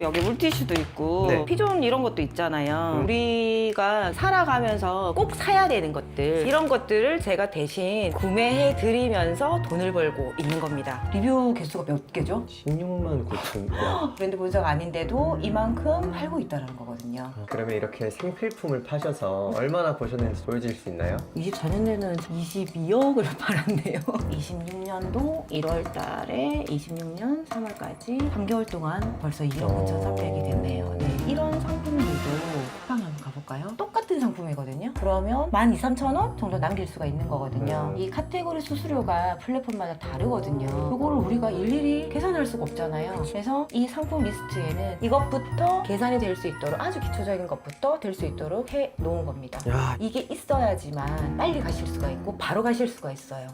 여기 물티슈도 있고 네. 피존 이런 것도 있잖아요. 우리가 살아가면서 꼭 사야 되는 것들, 이런 것들을 제가 대신 구매해 드리면서 돈을 벌고 있는 겁니다. 리뷰 개수가 몇 개죠? 16만 9천 원. 브랜드 본사가 아닌데도 이만큼 팔고 있다는 거거든요. 그러면 이렇게 생필품을 파셔서 얼마나 버셨는지 보여줄 수 있나요? 24년에는 22억을 팔았네요. 26년도 1월 달에 26년 3월까지 3개월 동안 벌써 2억 9,400이 됐네요. 네, 이런 상품들도 쿠팡 한번 가볼까요? 똑같은 상품이거든요. 그러면 12,000~13,000원 정도 남길 수가 있는 거거든요. 이 카테고리 수수료가 플랫폼마다 다르거든요. 이거를 우리가 일일이 계산할 수가 없잖아요. 그래서 이 상품 리스트에는 이것부터 계산이 될 수 있도록, 아주 기초적인 것부터 될 수 있도록 해 놓은 겁니다. 야, 이게 있어야지만 빨리 가실 수가 있고 바로 가실 수가 있어요.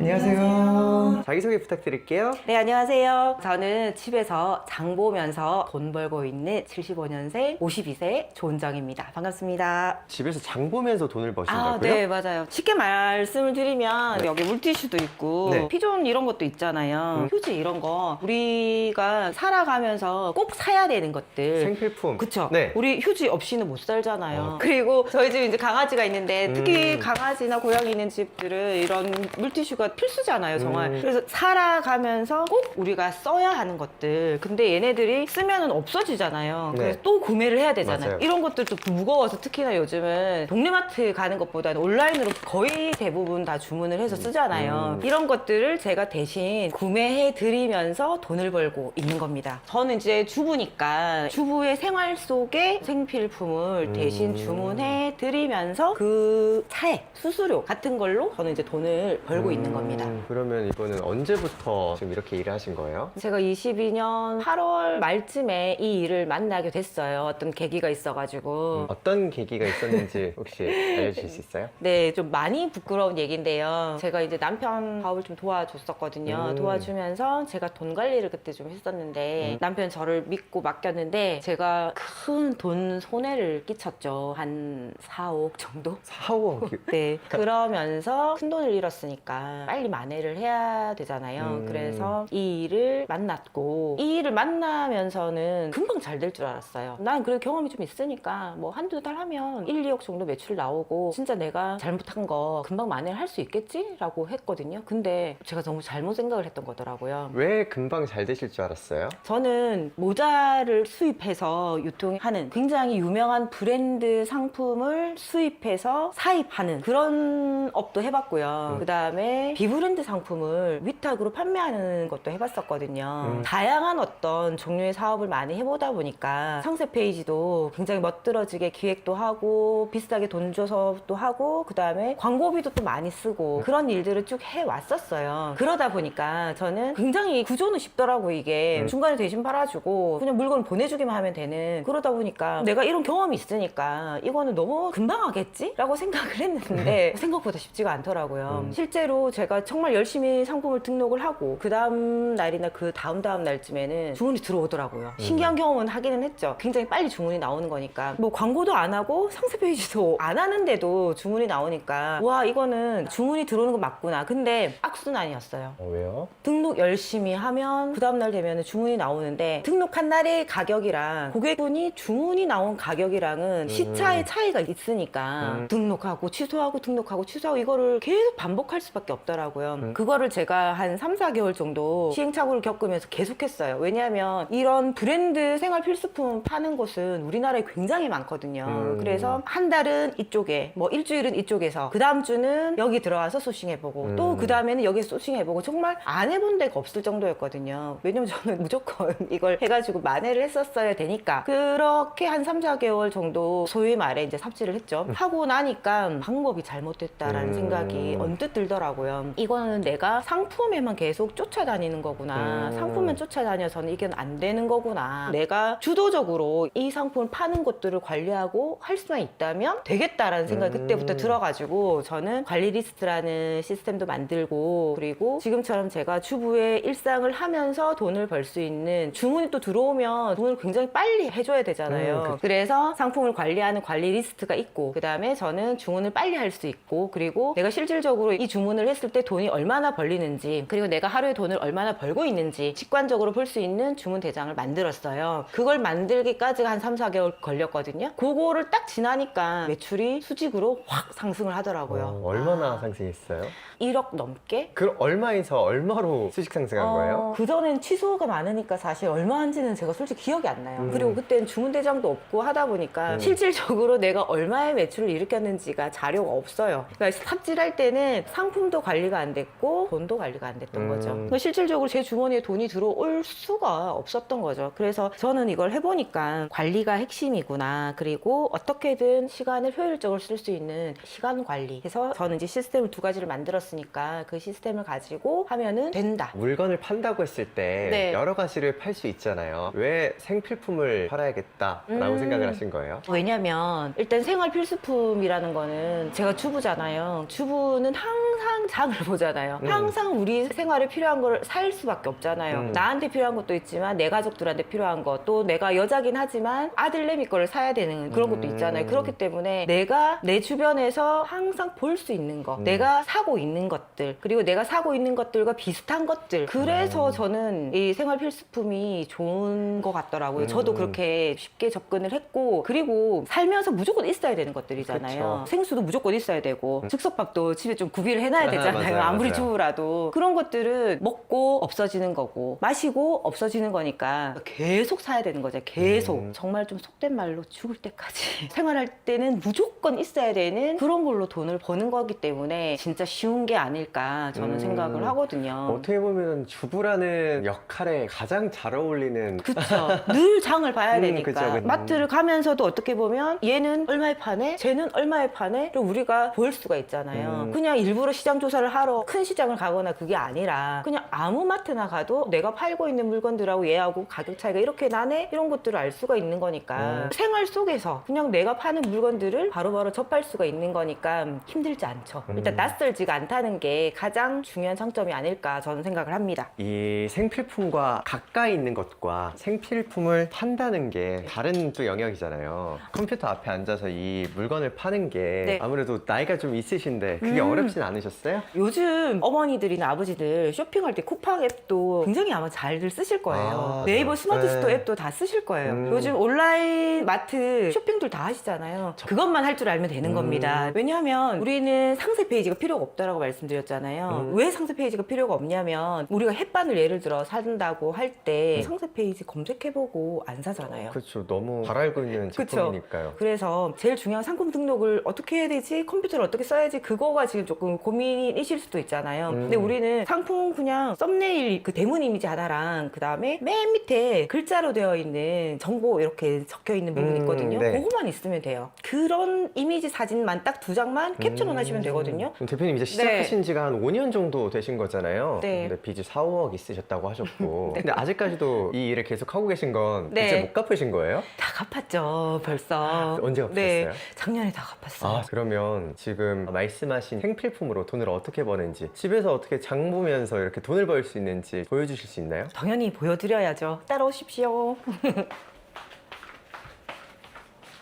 안녕하세요. 자기소개 부탁드릴게요. 네, 안녕하세요. 저는 집에서 장 보면서 돈 벌고 있는 75년생 52세 조은정입니다. 반갑습니다. 집에서 장 보면서 돈을 버신다고요? 네, 맞아요. 쉽게 말씀을 드리면 여기 물티슈도 있고 네. 피존 이런 것도 있잖아요. 휴지 이런 거 우리가 살아가면서 꼭 사야 되는 것들. 생필품. 그쵸? 네. 우리 휴지 없이는 못 살잖아요. 그리고 저희 집에 이제 강아지가 있는데 특히 강아지나 고양이 있는 집들은 이런 물티슈가 필수잖아요, 정말. 그래서 살아가면서 꼭 우리가 써야 하는 것들. 근데 얘네들이 쓰면은 없어지잖아요. 네. 그래서 또 구매를 해야 되잖아요. 맞아요. 이런 것들도 무거워서 특히나 요즘은 동네마트 가는 것보다는 온라인으로 거의 대부분 다 주문을 해서 쓰잖아요. 이런 것들을 제가 대신 구매해 드리면서 돈을 벌고 있는 겁니다. 저는 이제 주부니까 주부의 생활 속에 생필품을 대신 주문해 드리면서 그 차액, 수수료 같은 걸로 저는 이제 돈을 벌고 있는 겁니다. 그러면 이거는 언제부터 지금 이렇게 일을 하신 거예요? 제가 22년 8월 말쯤에 이 일을 만나게 됐어요. 어떤 계기가 있어가지고. 어떤 계기가 있었는지 혹시 알려주실 수 있어요? 네, 좀 많이 부끄러운 얘기인데요. 제가 이제 남편 사업을 좀 도와줬었거든요. 도와주면서 제가 돈 관리를 그때 좀 했었는데 남편 저를 믿고 맡겼는데 제가 큰 돈 손해를 끼쳤죠. 한 4억 정도? 4억. 네. 그러면서 큰 돈을 잃었으니까 빨리 만회를 해야 되잖아요. 그래서 이 일을 만났고 이 일을 만나면서는 금방 잘 될 줄 알았어요. 난 그래도 경험이 좀 있으니까 뭐 한두 달 하면 1, 2억 정도 매출 나오고 진짜 내가 잘못한 거 금방 만회를 할 수 있겠지? 라고 했거든요. 근데 제가 너무 잘못 생각을 했던 거더라고요. 왜 금방 잘 되실 줄 알았어요? 저는 모자를 수입해서 유통하는 굉장히 유명한 브랜드 상품을 수입해서 사입하는 그런 업도 해봤고요. 그 다음에 비브랜드 상품을 위탁으로 판매하는 것도 해봤었거든요. 다양한 어떤 종류의 사업을 많이 해보다 보니까 상세 페이지도 굉장히 멋들어지게 기획도 하고 비싸게 돈 줘서 또 하고 그 다음에 광고비도 또 많이 쓰고 그런 일들을 쭉 해왔었어요. 그러다 보니까 저는 굉장히 구조는 쉽더라고. 이게 중간에 대신 팔아주고 그냥 물건을 보내주기만 하면 되는, 그러다 보니까 내가 이런 경험이 있으니까 이거는 너무 금방 하겠지? 라고 생각을 했는데 생각보다 쉽지가 않더라고요. 실제로 제가 정말 열심히 상품을 등록을 하고 그 다음 날이나 그 다음 날쯤에는 주문이 들어오더라고요. 신기한 경험은 하기는 했죠. 굉장히 빨리 주문이 나오는 거니까 뭐 광고도 안 하고 상세 페이지도 안 하는데도 주문이 나오니까 와, 이거는 주문이 들어오는 건 맞구나. 근데 악순환이었어요. 왜요? 등록 열심히 하면 그 다음날 되면 주문이 나오는데 등록한 날의 가격이랑 고객분이 주문이 나온 가격이랑은 시차의 차이가 있으니까 등록하고 취소하고 등록하고 취소하고 이거를 계속 반복할 수밖에 없더라고요. 그거를 제가 한 3, 4개월 정도 시행착오를 겪으면서 계속했어요. 왜냐하면 이런 브랜드 생활 필수품 파는 곳은 우리나라에 굉장히 많거든요. 그래서 한 달은 이쪽에, 뭐 일주일은 이쪽에서, 그 다음 주는 여기 들어와서 소싱해보고 또 그 다음에는 여기서 소싱해보고, 정말 안 해본 데가 없을 정도였거든요. 왜냐면 저는 무조건 이걸 해가지고 만회를 했었어야 되니까. 그렇게 한 3, 4개월 정도 소위 말해 이제 삽질을 했죠. 하고 나니까 방법이 잘못됐다라는 생각이 언뜻 들더라고요. 이거는 내가 상품에만 계속 쫓아다니는 거구나. 상품만 쫓아다녀서는 이게 안 되는 거구나. 내가 주도적으로 이 상품을 파는 것들을 관리하고 할 수만 있다면 되겠다라는 생각이 그때부터 들어가지고 저는 관리 리스트라는 시스템도 만들고, 그리고 지금처럼 제가 주부의 일상을 하면서 돈을 벌 수 있는, 주문이 또 들어오면 돈을 굉장히 빨리 해줘야 되잖아요. 그래서 상품을 관리하는 관리 리스트가 있고, 그 다음에 저는 주문을 빨리 할 수 있고, 그리고 내가 실질적으로 이 주문을 했을 그때 돈이 얼마나 벌리는지, 그리고 내가 하루에 돈을 얼마나 벌고 있는지 직관적으로 볼 수 있는 주문 대장을 만들었어요. 그걸 만들기까지가 한 3, 4개월 걸렸거든요. 그거를 딱 지나니까 매출이 수직으로 확 상승을 하더라고요. 얼마나 상승했어요? 1억 넘게? 그럼 얼마에서 얼마로 수직 상승한 거예요? 그전엔 취소가 많으니까 사실 얼마 한지는 제가 솔직히 기억이 안 나요. 그리고 그때는 주문 대장도 없고 하다 보니까 실질적으로 내가 얼마의 매출을 일으켰는지가 자료가 없어요. 그러니까 삽질할 때는 상품도 관리가 안 됐고 돈도 관리가 안 됐던 거죠. 그러니까 실질적으로 제 주머니에 돈이 들어올 수가 없었던 거죠. 그래서 저는 이걸 해보니까 관리가 핵심이구나. 그리고 어떻게든 시간을 효율적으로 쓸 수 있는 시간 관리. 그래서 저는 이제 시스템을 2가지를 만들었으니까 그 시스템을 가지고 하면은 된다. 물건을 판다고 했을 때 네. 여러 가지를 팔 수 있잖아요. 왜 생필품을 팔아야겠다라고 생각을 하신 거예요? 왜냐면 일단 생활 필수품이라는 거는 제가 주부잖아요. 주부는 항상 장을 보잖아요. 항상 우리 생활에 필요한 걸 살 수밖에 없잖아요. 나한테 필요한 것도 있지만 내 가족들한테 필요한 것, 또 내가 여자긴 하지만 아들내미 거를 사야 되는 그런 것도 있잖아요. 그렇기 때문에 내가 내 주변에서 항상 볼 수 있는 거, 내가 사고 있는 것들, 그리고 내가 사고 있는 것들과 비슷한 것들, 그래서 저는 이 생활 필수품이 좋은 것 같더라고요. 저도 그렇게 쉽게 접근을 했고, 그리고 살면서 무조건 있어야 되는 것들이잖아요. 그쵸. 생수도 무조건 있어야 되고 즉석밥도 집에 좀 구비를 해놔야 되잖아요. 맞아요, 아무리 맞아요. 주부라도. 그런 것들은 먹고 없어지는 거고 마시고 없어지는 거니까 계속 사야 되는 거죠. 계속. 정말 좀 속된 말로 죽을 때까지 생활할 때는 무조건 있어야 되는 그런 걸로 돈을 버는 거기 때문에 진짜 쉬운 게 아닐까 저는 생각을 하거든요. 어떻게 보면 주부라는 역할에 가장 잘 어울리는 그쵸. 늘 장을 봐야 되니까. 그쵸, 그쵸. 마트를 가면서도 어떻게 보면 얘는 얼마에 파네? 쟤는 얼마에 파네? 를 우리가 볼 수가 있잖아요. 그냥 일부러 시장 조사를 하러 큰 시장을 가거나 그게 아니라 그냥 아무 마트나 가도 내가 팔고 있는 물건들하고 얘하고 가격 차이가 이렇게 나네? 이런 것들을 알 수가 있는 거니까 생활 속에서 그냥 내가 파는 물건들을 바로바로 접할 수가 있는 거니까 힘들지 않죠. 일단 낯설지가 않다는 게 가장 중요한 장점이 아닐까 저는 생각을 합니다. 이 생필품과 가까이 있는 것과 생필품을 판다는 게 다른 또 영역이잖아요. 컴퓨터 앞에 앉아서 이 물건을 파는 게 네. 아무래도 나이가 좀 있으신데 그게 어렵진 않으셨어요? 요즘 어머니들이나 아버지들 쇼핑할 때 쿠팡 앱도 굉장히 아마 잘들 쓰실 거예요. 아, 네이버 네. 스마트 스토어 네. 앱도 다 쓰실 거예요. 요즘 온라인 마트 쇼핑들 다 하시잖아요. 그것만 할 줄 알면 되는 겁니다. 왜냐하면 우리는 상세 페이지가 필요가 없다라고 말씀드렸잖아요. 왜 상세 페이지가 필요가 없냐면 우리가 햇반을 예를 들어 산다고 할 때 상세 페이지 검색해보고 안 사잖아요. 그렇죠. 너무 잘 알고 있는 그쵸. 제품이니까요. 그래서 제일 중요한 상품 등록을 어떻게 해야 되지? 컴퓨터를 어떻게 써야지? 그거가 지금 조금 고민이실 수도 있잖아요. 근데 우리는 상품 그냥 썸네일 그 대문 이미지 하나랑 그 다음에 맨 밑에 글자로 되어 있는 정보 이렇게 적혀 있는 부분이 있거든요. 네. 그거만 있으면 돼요. 그런 이미지 사진만 딱 2장만 캡처만 하시면 되거든요. 그럼 대표님 이제 시작하신 지가 한 5년 정도 되신 거잖아요. 네. 근데 빚이 4, 5억 있으셨다고 하셨고. 근데 아직까지도 이 일을 계속 하고 계신 건 네. 이제 못 갚으신 거예요? 다 갚았죠, 벌써. 언제 갚으셨어요? 네, 작년에 다 갚았어요. 아, 그러면 지금 말씀하신 생필품으로 돈을 어떻게 버는지, 집에서 어떻게 장 보면서 이렇게 돈을 벌 수 있는지 보여주실 수 있나요? 당연히 보여드려야죠. 따라오십시오.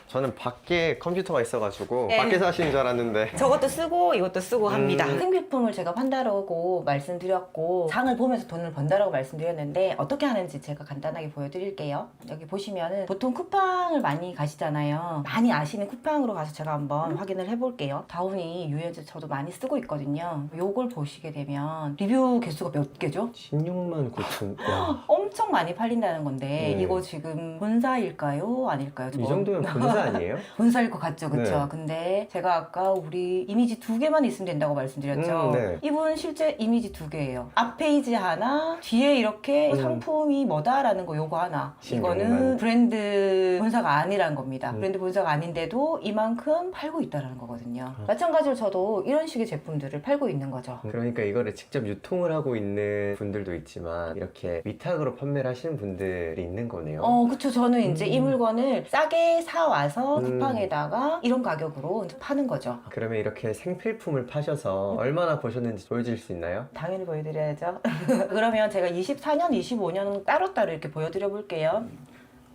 저는 밖에 컴퓨터가 있어가지고 네. 밖에서 하시는 줄 알았는데. 저것도 쓰고 이것도 쓰고 합니다. 생필품을 제가 판다라고 말씀드렸고 장을 보면서 돈을 번다라고 말씀드렸는데 어떻게 하는지 제가 간단하게 보여드릴게요. 여기 보시면은 보통 쿠팡을 많이 가시잖아요. 많이 아시는 쿠팡으로 가서 제가 한번 확인을 해볼게요. 다운이 유연제 저도 많이 쓰고 있거든요. 요걸 보시게 되면 리뷰 개수가 몇 개죠? 16만 9천. 야, 엄청 많이 팔린다는 건데 네. 이거 지금 본사일까요? 아닐까요? 이 정도면 본사 아니에요? 본사일 것 같죠, 그쵸? 네. 근데 제가 아까 우리 이미지 2개만 있으면 된다고 말씀드렸죠. 네. 이분 실제 이미지 2개예요. 앞 페이지 하나, 뒤에 이렇게 상품이 뭐다라는 거 요거 하나. 16만. 이거는 브랜드 본사가 아니란 겁니다. 브랜드 본사가 아닌데도 이만큼 팔고 있다는 거거든요. 마찬가지로 저도 이런 식의 제품들을 팔고 있는 거죠. 그러니까 이거를 직접 유통을 하고 있는 분들도 있지만 이렇게 위탁으로 판매를 하시는 분들이 있는 거네요. 그쵸. 저는 이제 이 물건을 싸게 사와서 쿠팡에다가 이런 가격으로 이제 파는 거죠. 그러면 이렇게 생필품을 파셔서 얼마나 버셨는지 보여줄 수 있나요? 당연히 보여드려야죠. 그러면 제가 24년, 25년 따로따로 이렇게 보여드려 볼게요.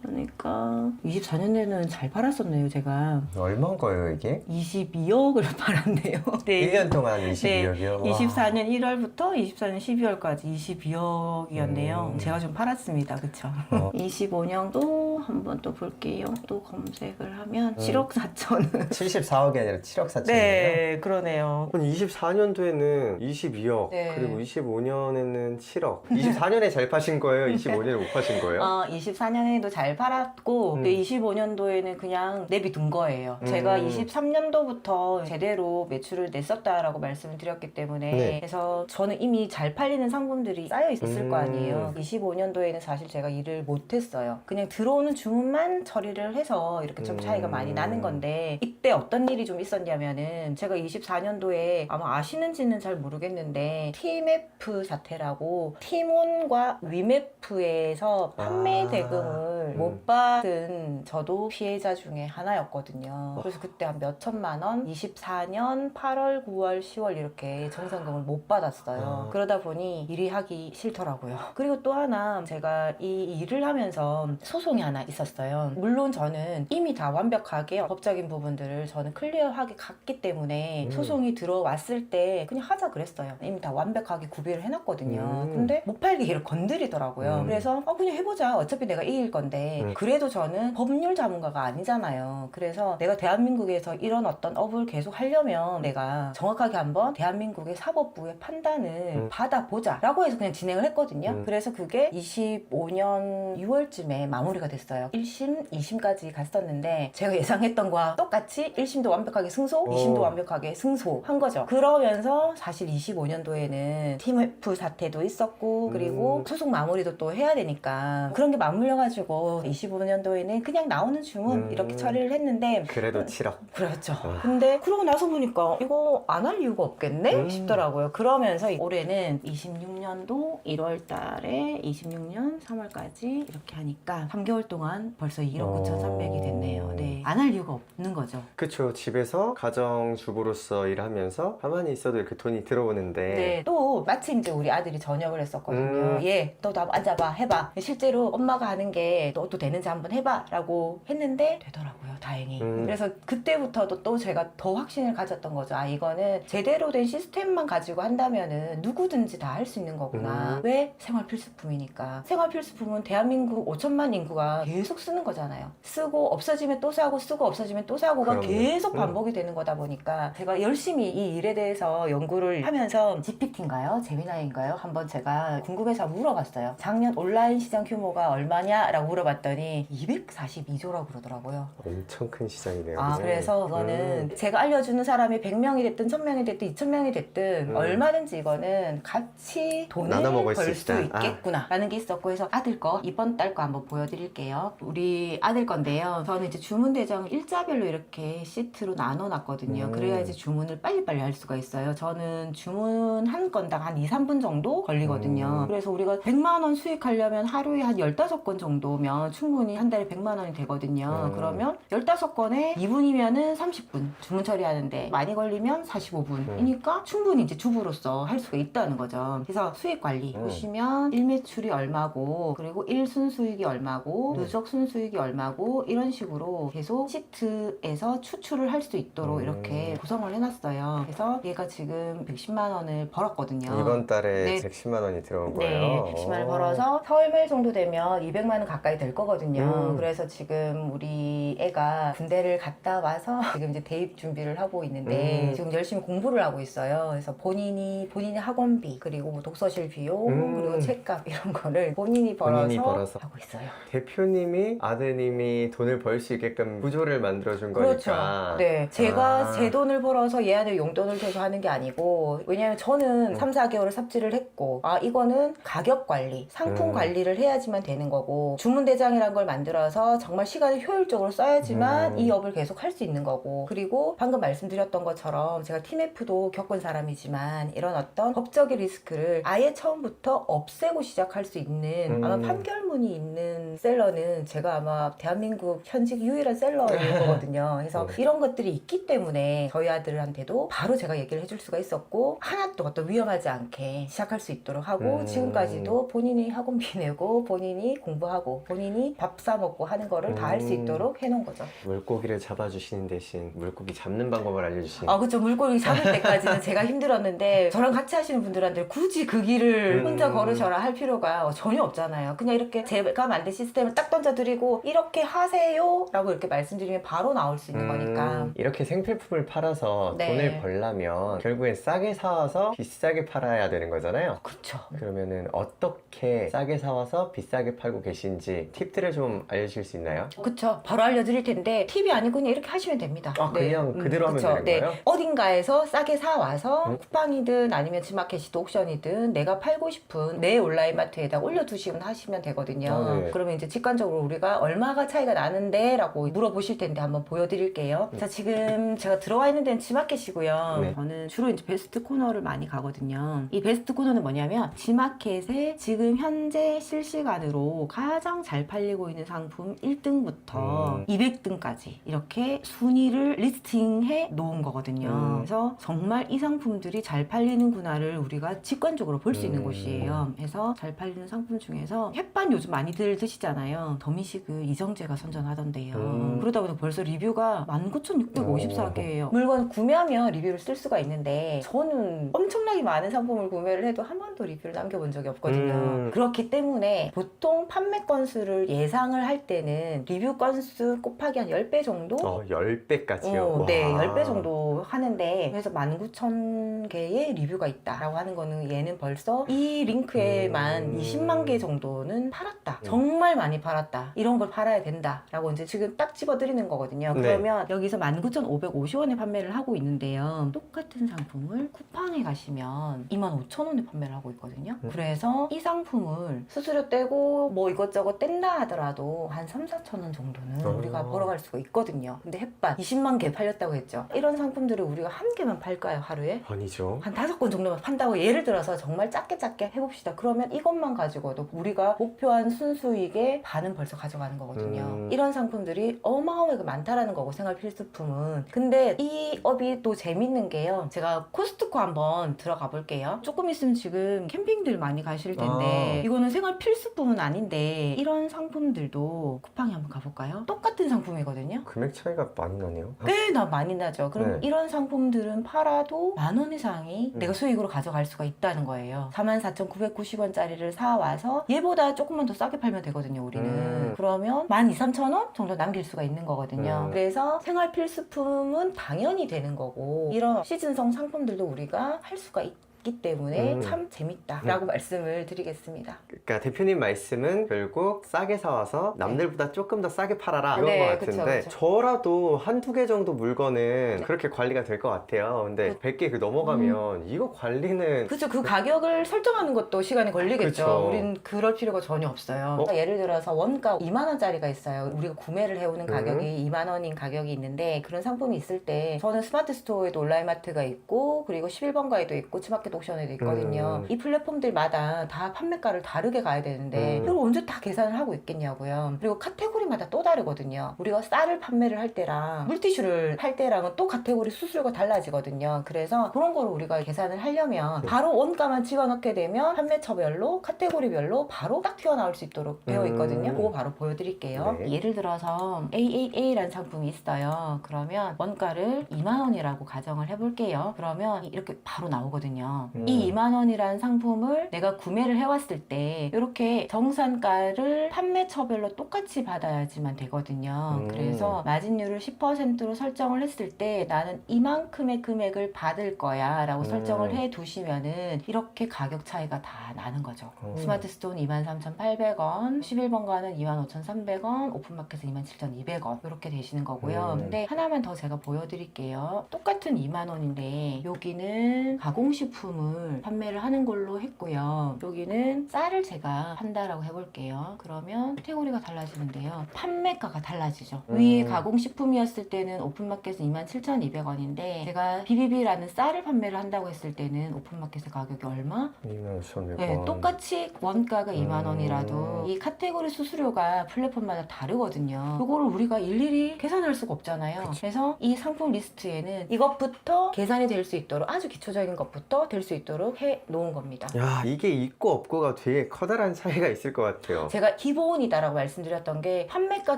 그러니까 24년에는 잘 팔았었네요, 제가. 얼마인 거예요, 이게? 22억을 팔았네요. 네. 1년 동안 22억이요? 24년 1월부터 24년 12월까지 22억이었네요. 제가 좀 팔았습니다. 그쵸? 25년도 한번 또 볼게요. 또 검색을 하면 7억 4천은. 74억이 아니라 7억 4천이에요? 네, 그러네요. 24년도에는 22억, 네. 그리고 25년에는 7억. 24년에 잘 파신 거예요? 25년에 못 파신 거예요? 24년에도 잘 팔았고, 근데 25년도에는 그냥 내비둔 거예요. 제가 23년도부터 제대로 매출을 냈었다라고 말씀을 드렸기 때문에, 네. 그래서 저는 이미 잘 팔리는 상품들이 쌓여 있을 거 아니에요. 25년도에는 사실 제가 일을 못했어요. 그냥 들어오는 주문만 처리를 해서 이렇게 좀 차이가 많이 나는 건데, 이때 어떤 일이 좀 있었냐면은, 제가 24년도에 아마 아시는지는 잘 모르겠는데, TMF 사태라고 티몬과 위메프에서 판매 대금을 못 받은 저도 피해자 중에 하나였거든요. 그래서 그때 한 몇 천만 원, 24년 8월, 9월, 10월 이렇게 정산금을 못 받았어요. 그러다 보니 일이 하기 싫더라고요. 그리고 또 하나 제가 이 일을 하면서 소송이 하나 있었어요. 물론 저는 이미 다 완벽하게 법적인 부분들을 저는 클리어하게 갔기 때문에 소송이 들어왔을 때 그냥 하자 그랬어요. 이미 다 완벽하게 구비를 해놨거든요. 근데 못 팔게 이렇게 건드리더라고요. 그래서 그냥 해보자. 어차피 내가 이길 건데 그래도 저는 법률 전문가가 아니잖아요. 그래서 내가 대한민국에서 이런 어떤 업을 계속 하려면 내가 정확하게 한번 대한민국의 사법부의 판단을 받아보자 라고 해서 그냥 진행을 했거든요. 그래서 그게 25년 6월쯤에 마무리가 됐어요. 1심, 2심까지 갔었는데 제가 예상했던 거와 똑같이 1심도 완벽하게 승소, 2심도 완벽하게 승소한 거죠. 그러면서 사실 25년도에는 TMF 사태도 있었고 그리고 소송 마무리도 또 해야 되니까 그런 게 맞물려가지고 25년도에는 그냥 나오는 주문 이렇게 처리를 했는데 그래도 7억. 그렇죠. 근데 그러고 나서 보니까 이거 안 할 이유가 없겠네 싶더라고요. 그러면서 올해는 26년도 1월 달에 26년 3월까지 이렇게 하니까 3개월 동안 벌써 1억 9,300이 됐네요. 네. 안 할 이유가 없는 거죠. 그쵸. 집에서 가정주부로서 일하면서 가만히 있어도 이렇게 돈이 들어오는데. 네. 또 마침 이제 우리 아들이 전역을 했었거든요. 얘, 너도 한번 앉아봐, 해봐. 실제로 엄마가 하는 게 너도 되는지 한번 해봐 라고 했는데 되더라고요. 다행히. 그래서 그때부터도 또 제가 더 확신을 가졌던 거죠. 아, 이거는 제대로 된 시스템만 가지고 한다면은 누구든지 다 할 수 있는 거구나. 왜? 생활 필수품이니까. 생활 필수품은 대한민국 5천만 인구가 계속 쓰는 거잖아요. 쓰고 없어지면 또 사고 쓰고 없어지면 또 사고가 그럼요. 계속 반복이 되는 거다 보니까 제가 열심히 이 일에 대해서 연구를 하면서 GPT인가요? 제미나이인가요? 한번 제가 궁금해서 물어봤어요. 작년 온라인 시장 규모가 얼마냐? 라고 물어봤더니 242조라고 그러더라고요. 엄청 큰 시장이네요. 아, 그죠? 그래서 그거는 제가 알려주는 사람이 100명이 됐든 1000명이 됐든 2000명이 됐든 얼마든지 이거는 같이 돈을 나눠 먹을 수 벌 수 있다. 있겠구나 라는 게 있었고 해서 아들 거 이번 달 거 한번 보여드릴게요. 우리 아들 건데요. 저는 이제 주문 대장을 일자별로 이렇게 시트로 나눠놨거든요. 그래야지 주문을 빨리빨리 할 수가 있어요. 저는 주문 한 건당 한 2, 3분 정도 걸리거든요. 그래서 우리가 100만 원 수익하려면 하루에 한 15건 정도면 충분히 한 달에 100만 원이 되거든요. 그러면 15건에 2분이면은 30분 주문 처리하는데 많이 걸리면 45분이니까 충분히 이제 주부로서 할 수가 있다는 거죠. 그래서 수익 관리 보시면 일매출이 얼마고 그리고 1순수익이 얼마고 누적 순수익이 얼마고 이런 식으로 계속 시트에서 추출을 할 수 있도록 이렇게 구성을 해놨어요. 그래서 얘가 지금 110만 원을 벌었거든요. 이번 달에 네. 110만 원이 들어온 네, 거예요. 110만 원 벌어서 4월 말 정도 되면 200만 원 가까이 될 거거든요. 그래서 지금 우리 애가 군대를 갔다 와서 지금 이제 대입 준비를 하고 있는데 지금 열심히 공부를 하고 있어요. 그래서 본인이 학원비 그리고 뭐 독서실 비용 그리고 책값 이런 거를 본인이 벌어서 하고 있어요. 대표님이 아드님이 돈을 벌 수 있게끔 구조를 만들어준 그렇죠. 거니까. 네. 제가 아. 제 돈을 벌어서 얘한테 용돈을 줘서 하는 게 아니고, 왜냐면 저는 3, 4개월을 삽질을 했고, 아, 이거는 가격 관리, 상품 관리를 해야지만 되는 거고, 주문 대장이란 걸 만들어서 정말 시간을 효율적으로 써야지만 이 업을 계속 할 수 있는 거고, 그리고 방금 말씀드렸던 것처럼 제가 TMF도 겪은 사람이지만 이런 어떤 법적인 리스크를 아예 처음부터 없애고 시작할 수 있는 아마 판결문이 있는 셀러는 제가 아마 대한민국 현직 유일한 셀러인 거거든요. 그래서 이런 것들이 있기 때문에 저희 아들한테도 바로 제가 얘기를 해줄 수가 있었고 하나도 어떤 위험하지 않게 시작할 수 있도록 하고 지금까지도 본인이 학원비 내고 본인이 공부하고 본인이 밥 사 먹고 하는 거를 다 할 수 있도록 해놓은 거죠. 물고기를 잡아주시는 대신 물고기 잡는 방법을 알려주시는. 아, 그쵸. 물고기 잡을 때까지는 제가 힘들었는데 저랑 같이 하시는 분들한테 굳이 그 길을 혼자 걸으셔라 할 필요가 전혀 없잖아요. 그냥 이렇게 제가 만든 시스템을 딱 던져드리고 이렇게 하세요 라고 이렇게 말씀드리면 바로 나올 수 있는 거니까. 이렇게 생필품을 팔아서 네. 돈을 벌려면 결국엔 싸게 사와서 비싸게 팔아야 되는 거잖아요. 그쵸. 그러면은 어떻게 싸게 사와서 비싸게 팔고 계신지 팁들을 좀 알려주실 수 있나요? 그쵸. 바로 알려드릴 텐데 팁이 아니고 그냥 이렇게 하시면 됩니다. 아, 그냥 그대로 하면 되는 네. 거예요? 어딘가에서 싸게 사와서 쿠팡이든 아니면 지마켓이든 옥션이든 내가 팔고 싶은 내 온라인 마트에다 올려두시면 하시면 되거든요. 아, 네. 그러면 이제 직관적으로 우리가 얼마가 차이가 나는데 라고 물어보실 텐데 한번 보여드릴게요. 자, 지금 제가 들어와 있는 데는 지마켓이고요. 네. 저는 주로 이제 베스트 코너를 많이 가거든요. 이 베스트 코너는 뭐냐면 지마켓에 지금 현재 실시간으로 가장 잘 팔리고 있는 상품 1등부터 200등까지 이렇게 순위를 리스팅해 놓은 거거든요. 그래서 정말 이 상품들이 잘 팔리는구나를 우리가 직관적으로 볼 수 있는 곳이에요. 그래서 잘 팔리는 상품 중에서 햇반 요즘 많이들 드시잖아요. 더미시그 이정재가 선전하던데요. 그러다 보니 벌써 리뷰가 19,654개예요. 물건 구매하면 리뷰를 쓸 수가 있는데 저는 엄청나게 많은 상품을 구매를 해도 한 번도 리뷰를 남겨본 적이 없거든요. 그렇기 때문에 보통 판매 건수를 예상을 할 때는 리뷰 건수 곱하기 한 10배 정도? 10배까지요? 네, 10배 정도 하는데 그래서 19,000개의 리뷰가 있다라고 하는 거는 얘는 벌써 이 링크에만 20만 개 정도는 팔았다. 정말 많이 팔았다. 이런 걸 팔아야 된다라고 이제 지금 딱 집어드리는 거거든요. 네. 그러면 여기서 19,550원에 판매를 하고 있는데요. 똑같은 상품을 쿠팡에 가시면 25,000원에 판매를 하고 있거든요. 그래서 이 상품을 수수료 떼고 뭐 이것저것 뗀다 하더라도 한 3,4,000원 정도는 우리가 벌어갈 수가 있거든요. 근데 햇반 20만 개 팔렸다고 했죠. 이런 상품들을 우리가 한 개만 팔까요, 하루에? 아니죠. 한 5건 정도만 판다고 예를 들어서 정말 작게 해봅시다. 그러면 이것만 가지고도 우리가 목표한 순수익의 반은 벌써 가져가는 거거든요. 이런 상품들이 어마어마하게 많다라는 거고, 생활 필수품은. 근데 이 업이 또 재밌는 게요. 제가 코스트코 한번 들어가 볼게요. 조금 있으면 지금 캠핑들 많이 가실 텐데 이거는 생활 필수품은 아닌데 이런 상품들도 쿠팡에 한번 가볼까요? 똑같은 상품이거든요. 금액 차이가 많이 나네요. 꽤나 많이 나죠. 그럼 네. 이런 상품들은 팔아도 10,000원 이상이 내가 수익으로 가져갈 수가 있다는 거예요. 44,990원짜리를 사와서 얘보다 조금만 더 싸게 팔면 되거든요, 우리는. 그러면 12,000~13,000원 정도 남길 수가 있는 거거든요. 그래서 생활 필수품은 당연히 되는 거고, 이런 시즌성 상품들도 우리가 할 수가 있기 때문에 참 재밌다라고 말씀을 드리겠습니다. 그러니까 대표님 말씀은 결국 싸게 사와서 남들보다 조금 더 싸게 팔아라 이런 네, 것 같은데, 그쵸, 그쵸. 저라도 한두 개 정도 물건은 그렇게 관리가 될 것 같아요. 근데 100개 넘어가면 이거 관리는 그렇죠. 그 가격을 설정하는 것도 시간이 걸리겠죠. 그쵸. 우린 그럴 필요가 전혀 없어요. 예를 들어서 원가 2만 원짜리가 있어요. 우리가 구매를 해오는 가격이 2만 원인 가격이 있는데, 그런 상품이 있을 때 저는 스마트 스토어에도 온라인마트가 있고 그리고 11번가에도 있고 치마켓 옥션에도 있거든요. 이 플랫폼들마다 다 판매가를 다르게 가야 되는데 이걸 언제 다 계산을 하고 있겠냐고요. 그리고 카테고리마다 또 다르거든요. 우리가 쌀을 판매를 할 때랑 물티슈를 할 때랑은 또 카테고리 수수료가 달라지거든요. 그래서 그런 거를 우리가 계산을 하려면 바로 원가만 찍어넣게 되면 판매처별로 카테고리별로 바로 딱 튀어나올 수 있도록 되어 있거든요. 그거 바로 보여드릴게요. 네. 예를 들어서 AAA라는 상품이 있어요. 그러면 원가를 2만 원이라고 가정을 해볼게요. 그러면 이렇게 바로 나오거든요. 이 2만 원이라는 상품을 내가 구매를 해왔을 때 이렇게 정산가를 판매처별로 똑같이 받아야지만 되거든요. 그래서 마진율을 10%로 설정을 했을 때 나는 이만큼의 금액을 받을 거야 라고 설정을 해 두시면은 이렇게 가격 차이가 다 나는 거죠. 스마트 스토어는 23,800원, 11번가는 25,300원, 오픈마켓은 27,200원 이렇게 되시는 거고요. 근데 하나만 더 제가 보여드릴게요. 똑같은 2만 원인데 여기는 가공식품 상품을 판매를 하는 걸로 했고요. 여기는 쌀을 제가 판다라고 해볼게요. 그러면 카테고리가 달라지는데요. 판매가가 달라지죠. 위에 가공식품이었을 때는 오픈마켓은 27,200원인데 제가 비비비라는 쌀을 판매를 한다고 했을 때는 오픈마켓의 가격이 얼마? 25,100원. 네, 똑같이 원가가 2만 원이라도 이 카테고리 수수료가 플랫폼마다 다르거든요. 이거를 우리가 일일이 계산할 수가 없잖아요. 그래서 이 상품 리스트에는 이것부터 계산이 될 수 있도록 아주 기초적인 것부터 될 수 있도록 해 놓은 겁니다. 야, 이게 있고 없고가 되게 커다란 차이가 있을 것 같아요. 제가 기본이다라고 말씀드렸던 게 판매가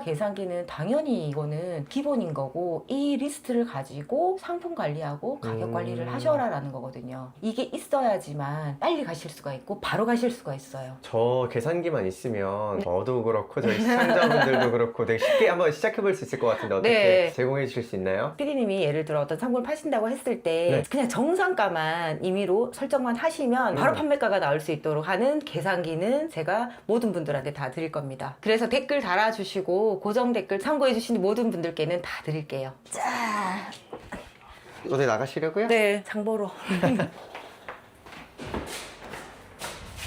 계산기는 당연히 이거는 기본인 거고 이 리스트를 가지고 상품 관리하고 가격 관리를 하셔라라는 거거든요. 이게 있어야지만 빨리 가실 수가 있고 바로 가실 수가 있어요. 저 계산기만 있으면 저도 그렇고 저희 시청자분들도 그렇고 되게 쉽게 한번 시작해 볼 수 있을 것 같은데 어떻게 네. 제공해 주실 수 있나요? 피디님이 예를 들어 어떤 상품을 파신다고 했을 때 네. 그냥 정상가만 임의로 설정만 하시면 바로 판매가가 나올 수 있도록 하는 계산기는 제가 모든 분들한테 다 드릴 겁니다. 그래서 댓글 달아주시고 고정 댓글 참고해 주신 모든 분들께는 다 드릴게요. 자, 어디 나가시려고요? 네, 장보러.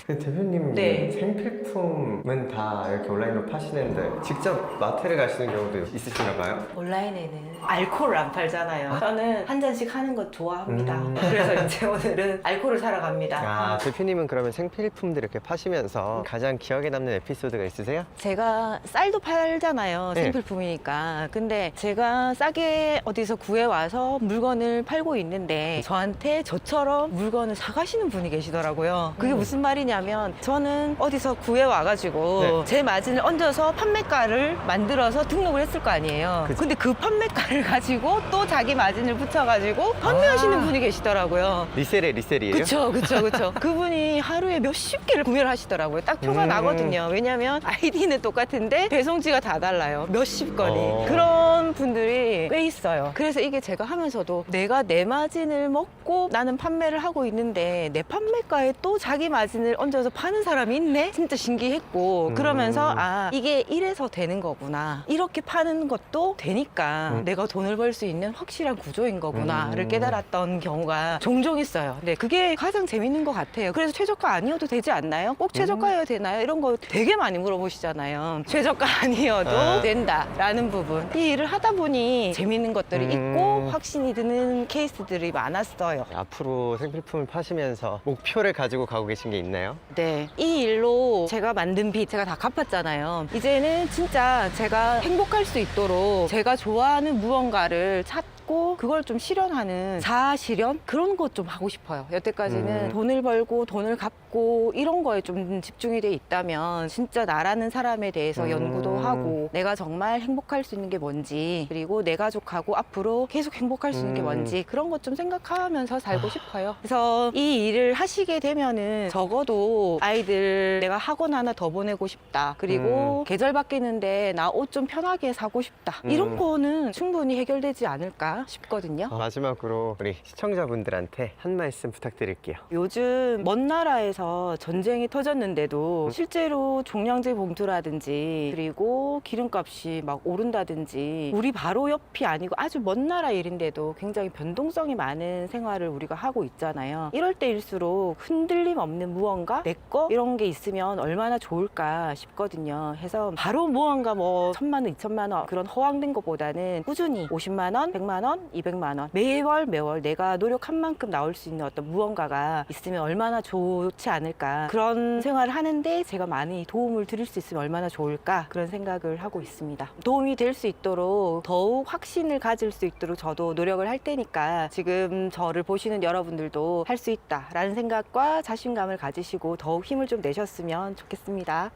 그 대표님 네. 생필품은 다 이렇게 온라인으로 파시는데 직접 마트를 가시는 경우도 있으신가 봐요? 온라인에는 알코올을 안 팔잖아요. 저는 한 잔씩 하는 거 좋아합니다. 그래서 이제 오늘은 알코올을 사러 갑니다. 아, 대표님은 그러면 생필품들 이렇게 파시면서 가장 기억에 남는 에피소드가 있으세요? 제가 쌀도 팔잖아요. 네. 생필품이니까. 근데 제가 싸게 어디서 구해와서 물건을 팔고 있는데 저한테 저처럼 물건을 사가시는 분이 계시더라고요. 그게 무슨 말이냐면 저는 어디서 구해와가지고 네. 제 마진을 얹어서 판매가를 만들어서 등록을 했을 거 아니에요. 그치. 근데 그 판매가를 가지고 또 자기 마진을 붙여가지고 판매하시는 분이 계시더라고요. 리셀이에요? 그쵸. 그분이 하루에 몇십 개를 구매를 하시더라고요. 딱 표가 나거든요. 왜냐면 아이디는 똑같은데 배송지가 다 달라요. 몇십 건이. 그런 분들이 꽤 있어요. 그래서 이게 제가 하면서도 내가 내 마진을 먹고 나는 판매를 하고 있는데 내 판매가에 또 자기 마진을 얹어서 파는 사람이 있네? 진짜 신기했고 그러면서 아, 이게 이래서 되는 거구나. 이렇게 파는 것도 되니까 내가 돈을 벌 수 있는 확실한 구조인 거구나를 깨달았던 경우가 종종 있어요. 근데 그게 가장 재밌는 것 같아요. 그래서 최저가 아니어도 되지 않나요? 꼭 최저가여야 되나요? 이런 거 되게 많이 물어보시잖아요. 최저가 아니어도 된다라는 부분. 이 일을 하다 보니 재밌는 것들이 있고 확신이 드는 케이스들이 많았어요. 앞으로 생필품을 파시면서 목표를 가지고 가고 계신 게 있나요? 네. 이 일로 제가 만든 빚 제가 다 갚았잖아요. 이제는 진짜 제가 행복할 수 있도록 제가 좋아하는 무언가를 찾고 그걸 좀 실현하는 자아실현? 그런 것 좀 하고 싶어요. 여태까지는 돈을 벌고 돈을 갚고 이런 거에 좀 집중이 돼 있다면 진짜 나라는 사람에 대해서 연구도 하고 내가 정말 행복할 수 있는 게 뭔지 그리고 내 가족하고 앞으로 계속 행복할 수 있는 게 뭔지 그런 것 좀 생각하면서 살고 싶어요. 그래서 이 일을 하시게 되면은 적어도 아이들 내가 학원 하나 더 보내고 싶다. 그리고 계절 바뀌는데 나 옷 좀 편하게 사고 싶다. 이런 거는 충분히 해결되지 않을까 싶거든요. 마지막으로 우리 시청자분들한테 한 말씀 부탁드릴게요. 요즘 먼 나라에서 전쟁이 터졌는데도 실제로 종량제 봉투라든지 그리고 기름값이 막 오른다든지 우리 바로 옆이 아니고 아주 먼 나라 일인데도 굉장히 변동성이 많은 생활을 우리가 하고 있잖아요. 이럴 때일수록 흔들림 없는 무언가 내 거 이런 게 있으면 얼마나 좋을까 싶거든요. 해서 바로 무언가 뭐 1,000만 원, 2,000만 원 그런 허황된 것보다는 꾸준히 50만 원, 100만 원, 200만 원 매월 내가 노력한 만큼 나올 수 있는 어떤 무언가가 있으면 얼마나 좋지 않을까. 그런 생활을 하는데 제가 많이 도움을 드릴 수 있으면 얼마나 좋을까 그런 생각을 하고 있습니다. 도움이 될 수 있도록 더욱 확신을 가질 수 있도록 저도 노력을 할 테니까 지금 저를 보시는 여러분들도 할 수 있다라는 생각과 자신감을 가지시고 더욱 힘을 좀 내셨으면 좋겠습니다.